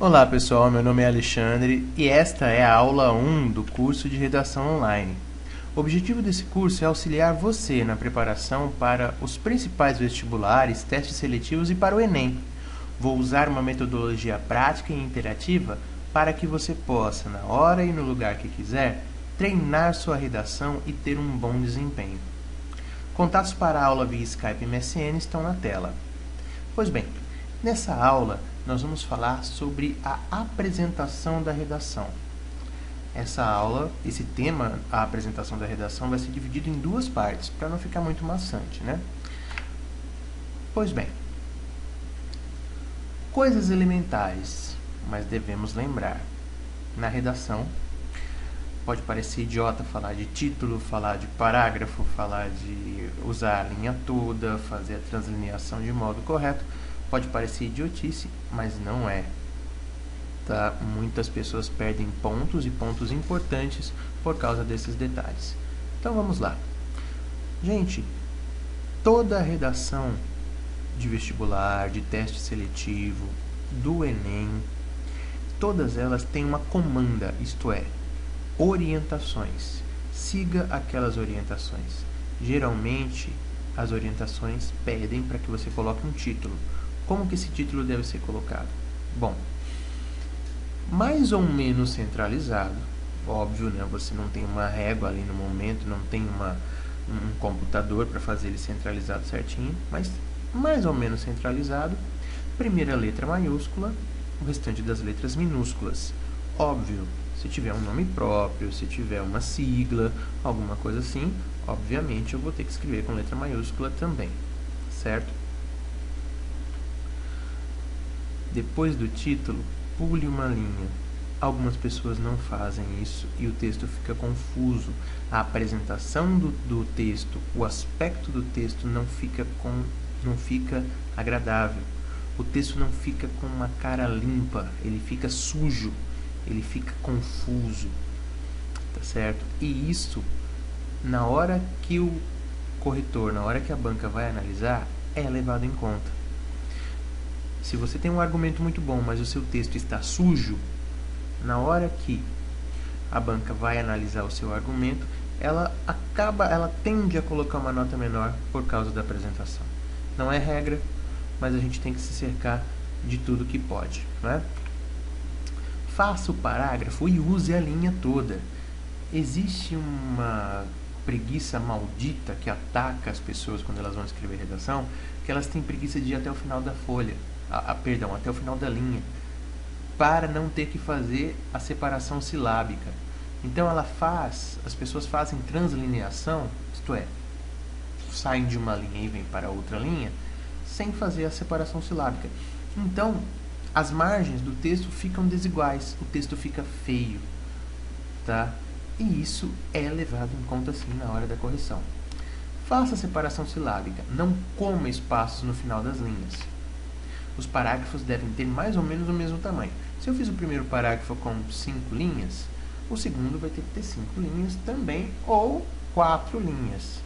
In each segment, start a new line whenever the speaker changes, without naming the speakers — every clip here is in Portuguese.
Olá pessoal, meu nome é Alexandre e esta é a aula 1 do curso de Redação Online. O objetivo desse curso é auxiliar você na preparação para os principais vestibulares, testes seletivos e para o Enem. Vou usar uma metodologia prática e interativa para que você possa, na hora e no lugar que quiser, treinar sua redação e ter um bom desempenho. Contatos para a aula via Skype e MSN estão na tela. Pois bem, nessa aula nós vamos falar sobre a apresentação da redação. Essa aula, esse tema, a apresentação da redação, vai ser dividido em duas partes, para não ficar muito maçante, né? Pois bem, coisas elementares, mas devemos lembrar. Na redação, pode parecer idiota falar de título, falar de parágrafo, falar de usar a linha toda, fazer a translineação de modo correto. Pode parecer idiotice, mas não é. Tá? Muitas pessoas perdem pontos e pontos importantes por causa desses detalhes. Então vamos lá. Gente, toda a redação de vestibular, de teste seletivo, do Enem, todas elas têm uma comanda, isto é, orientações. Siga aquelas orientações. Geralmente, as orientações pedem para que você coloque um título. Como que esse título deve ser colocado? Bom, mais ou menos centralizado, óbvio, né? Você não tem uma régua ali no momento, não tem um computador para fazer ele centralizado certinho, mas mais ou menos centralizado, primeira letra maiúscula, o restante das letras minúsculas. Óbvio, se tiver um nome próprio, se tiver uma sigla, alguma coisa assim, obviamente eu vou ter que escrever com letra maiúscula também, certo? Depois do título, pule uma linha. Algumas pessoas não fazem isso e o texto fica confuso. A apresentação do texto, o aspecto do texto não fica agradável. O texto não fica com uma cara limpa, ele fica sujo, ele fica confuso, tá certo? E isso, na hora que o corretor, na hora que a banca vai analisar, é levado em conta. Se você tem um argumento muito bom, mas o seu texto está sujo, na hora que a banca vai analisar o seu argumento, ela tende a colocar uma nota menor por causa da apresentação. Não é regra, mas a gente tem que se cercar de tudo que pode, né? Faça o parágrafo e use a linha toda. Existe uma preguiça maldita que ataca as pessoas quando elas vão escrever redação, que elas têm preguiça de ir até o final da folha. Até o final da linha, para não ter que fazer a separação silábica. Então as pessoas fazem translineação, isto é, saem de uma linha e vêm para outra linha, sem fazer a separação silábica. Então, as margens do texto ficam desiguais, o texto fica feio, tá? E isso é levado em conta sim na hora da correção. Faça a separação silábica, não coma espaços no final das linhas. Os parágrafos devem ter mais ou menos o mesmo tamanho. Se eu fiz o primeiro parágrafo com 5 linhas, o segundo vai ter que ter 5 linhas também, ou 4 linhas.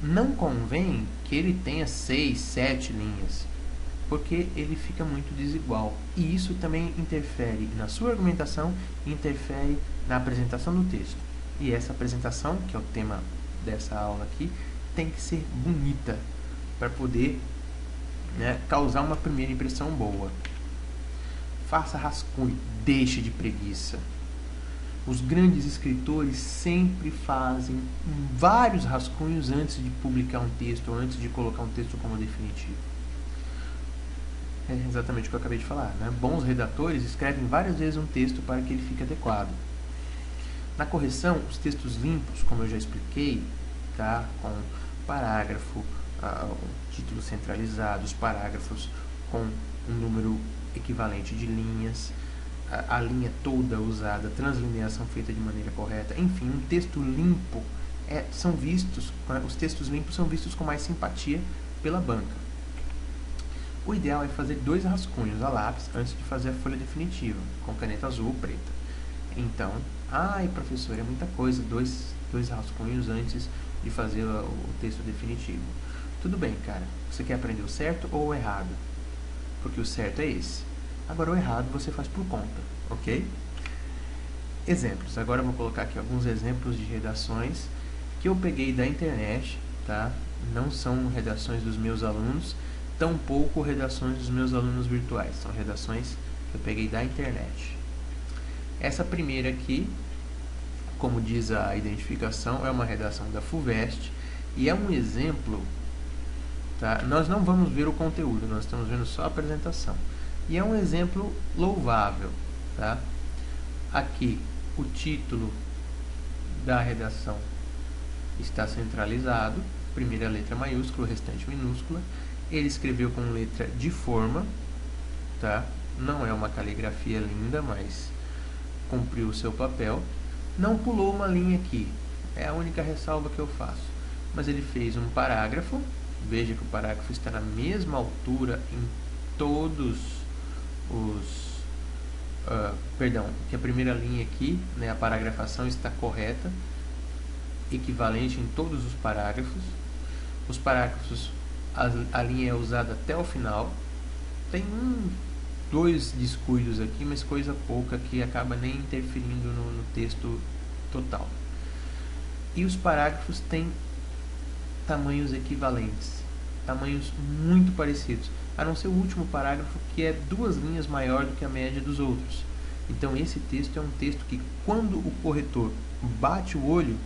Não convém que ele tenha 6, 7 linhas, porque ele fica muito desigual. E isso também interfere na sua argumentação e interfere na apresentação do texto. E essa apresentação, que é o tema dessa aula aqui, tem que ser bonita para poder causar uma primeira impressão boa. Faça rascunho, deixe de preguiça. Os grandes escritores sempre fazem vários rascunhos antes de publicar um texto, ou antes de colocar um texto como definitivo. É exatamente o que eu acabei de falar, né? Bons redatores escrevem várias vezes um texto para que ele fique adequado. Na correção, os textos limpos, como eu já expliquei, tá? Com parágrafo, título centralizado, os parágrafos com um número equivalente de linhas, a linha toda usada, translineação feita de maneira correta, enfim, um texto limpo os textos limpos são vistos com mais simpatia pela banca. O ideal é fazer 2 rascunhos a lápis antes de fazer a folha definitiva, com caneta azul ou preta. Então, professor, é muita coisa, 2 rascunhos antes de fazer o texto definitivo. Tudo bem, cara. Você quer aprender o certo ou o errado? Porque o certo é esse. Agora o errado você faz por conta, ok? Exemplos. Agora eu vou colocar aqui alguns exemplos de redações que eu peguei da internet, tá? Não são redações dos meus alunos, tampouco redações dos meus alunos virtuais, são redações que eu peguei da internet. Essa primeira aqui, como diz a identificação, é uma redação da FUVEST e é um exemplo, tá? Nós não vamos ver o conteúdo, nós estamos vendo só a apresentação. E é um exemplo louvável, tá? Aqui, o título da redação está centralizado, primeira letra maiúscula, o restante minúscula. Ele escreveu com letra de forma, tá? Não é uma caligrafia linda, mas cumpriu o seu papel. Não pulou uma linha aqui, é a única ressalva que eu faço. Mas ele fez um parágrafo, veja que o parágrafo está na mesma altura em todos os... que a primeira linha aqui, né, a paragrafação está correta, equivalente em todos os parágrafos. Os parágrafos, a linha é usada até o final. Tem dois descuidos aqui, mas coisa pouca que acaba nem interferindo no texto total. E os parágrafos têm tamanhos equivalentes, tamanhos muito parecidos, a não ser o último parágrafo, que é 2 linhas maior do que a média dos outros. Então esse texto é um texto que, quando o corretor bate o olho,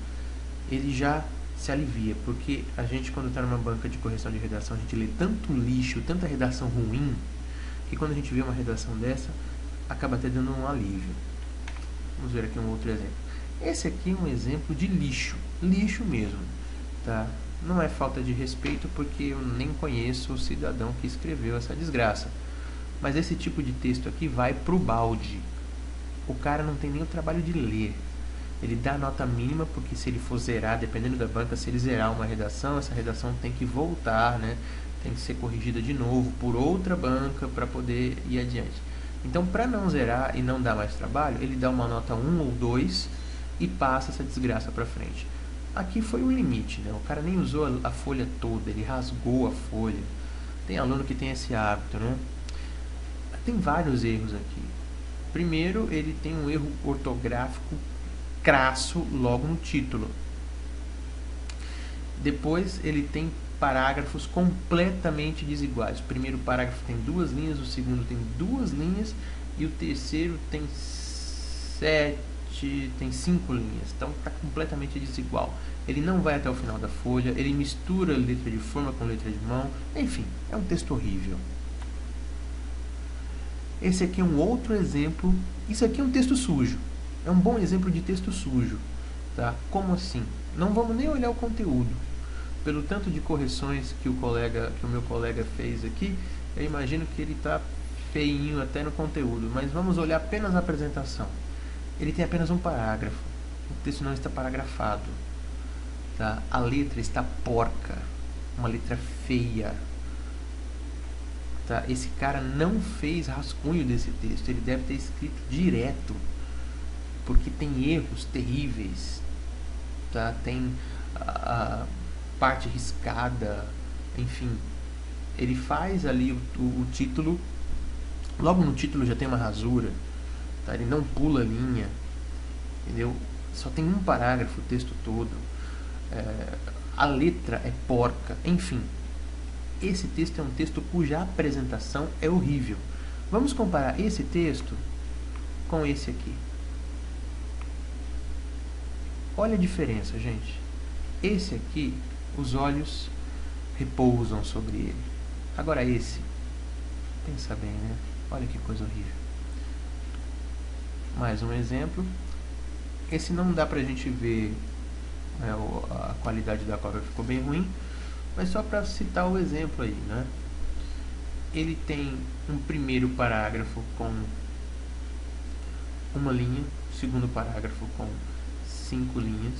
ele já se alivia, porque a gente, quando está numa banca de correção de redação, a gente lê tanto lixo, tanta redação ruim, que quando a gente vê uma redação dessa, acaba até dando um alívio. Vamos ver aqui um outro exemplo. Esse aqui é um exemplo de lixo, lixo mesmo, tá? Não é falta de respeito, porque eu nem conheço o cidadão que escreveu essa desgraça. Mas esse tipo de texto aqui vai pro balde. O cara não tem nem o trabalho de ler. Ele dá nota mínima, porque se ele for zerar, dependendo da banca, se ele zerar uma redação, essa redação tem que voltar, né? Tem que ser corrigida de novo por outra banca para poder ir adiante. Então, para não zerar e não dar mais trabalho, ele dá uma nota 1 ou 2 e passa essa desgraça para frente. Aqui foi o limite, né? O cara nem usou a folha toda, ele rasgou a folha. Tem aluno que tem esse hábito, né? Tem vários erros aqui. Primeiro, ele tem um erro ortográfico crasso logo no título. Depois, ele tem parágrafos completamente desiguais. O primeiro parágrafo tem 2 linhas, o segundo tem 2 linhas e o terceiro tem 5 linhas. Então está completamente desigual. Ele não vai até o final da folha, ele mistura letra de forma com letra de mão. Enfim, é um texto horrível. Esse aqui é um outro exemplo. Isso aqui é um texto sujo. É um bom exemplo de texto sujo, tá? Como assim? Não vamos nem olhar o conteúdo. Pelo tanto de correções que o meu colega fez aqui, eu imagino que ele está feinho até no conteúdo. Mas vamos olhar apenas a apresentação. Ele tem apenas um parágrafo. O texto não está paragrafado, tá? A letra está porca. Uma letra feia. Tá? Esse cara não fez rascunho desse texto. Ele deve ter escrito direto, porque tem erros terríveis, tá? Tem a parte riscada, enfim. Ele faz ali o título, logo no título já tem uma rasura, tá? Ele não pula a linha, entendeu? Só tem um parágrafo o texto todo, a letra é porca, enfim. Esse texto é um texto cuja apresentação é horrível. Vamos comparar esse texto com esse aqui. Olha a diferença, gente. Esse aqui, os olhos repousam sobre ele. Agora esse, pensa bem, né? Olha que coisa horrível. Mais um exemplo. Esse não dá pra gente ver, né, a qualidade da cópia ficou bem ruim, mas só para citar o exemplo aí, né? Ele tem um primeiro parágrafo com uma linha, segundo parágrafo com 5 linhas,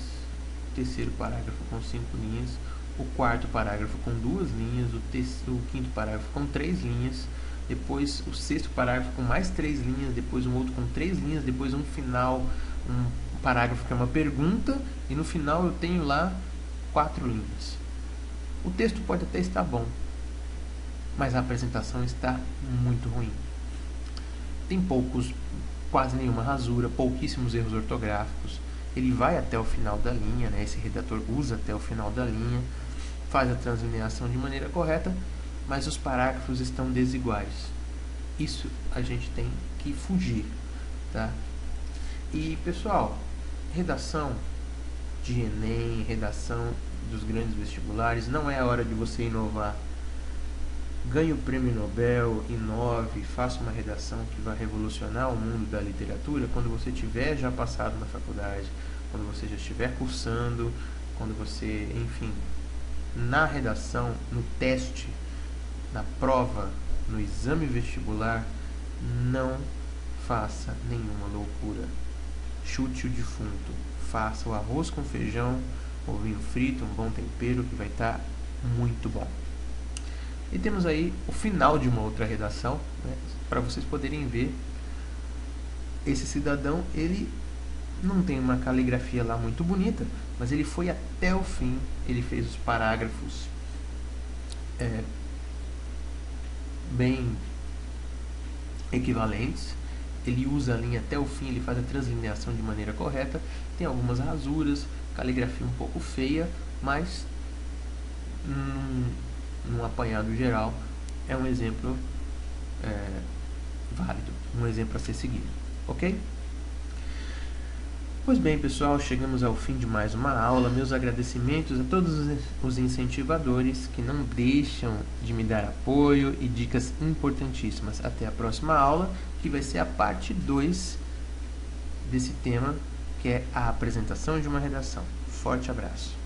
terceiro parágrafo com 5 linhas, o quarto parágrafo com 2 linhas, o quinto parágrafo com 3 linhas, depois o sexto parágrafo com mais 3 linhas, depois um outro com 3 linhas, depois um final, um parágrafo que é uma pergunta, e no final eu tenho lá 4 linhas. O texto pode até estar bom, mas a apresentação está muito ruim. tem quase nenhuma rasura, pouquíssimos erros ortográficos. Ele vai até o final da linha, né? Esse redator usa até o final da linha, faz a translineação de maneira correta, mas os parágrafos estão desiguais. Isso a gente tem que fugir, tá? E, pessoal, redação de Enem, redação dos grandes vestibulares, não é a hora de você inovar. Ganhe o prêmio Nobel, inove, faça uma redação que vai revolucionar o mundo da literatura quando você tiver já passado na faculdade, quando você já estiver cursando, quando você, enfim, na redação, no teste, na prova, no exame vestibular, não faça nenhuma loucura. Chute o defunto. Faça o arroz com feijão, ovinho frito, um bom tempero que vai estar muito bom. E temos aí o final de uma outra redação, né, para vocês poderem ver. Esse cidadão, ele não tem uma caligrafia lá muito bonita, mas ele foi até o fim, ele fez os parágrafos bem equivalentes, ele usa a linha até o fim, ele faz a translineação de maneira correta, tem algumas rasuras, caligrafia um pouco feia, mas num apanhado geral é um exemplo válido, um exemplo a ser seguido, ok? Pois bem, pessoal, chegamos ao fim de mais uma aula. Meus agradecimentos a todos os incentivadores que não deixam de me dar apoio e dicas importantíssimas. Até a próxima aula, que vai ser a parte 2 desse tema, que é a apresentação de uma redação. Forte abraço!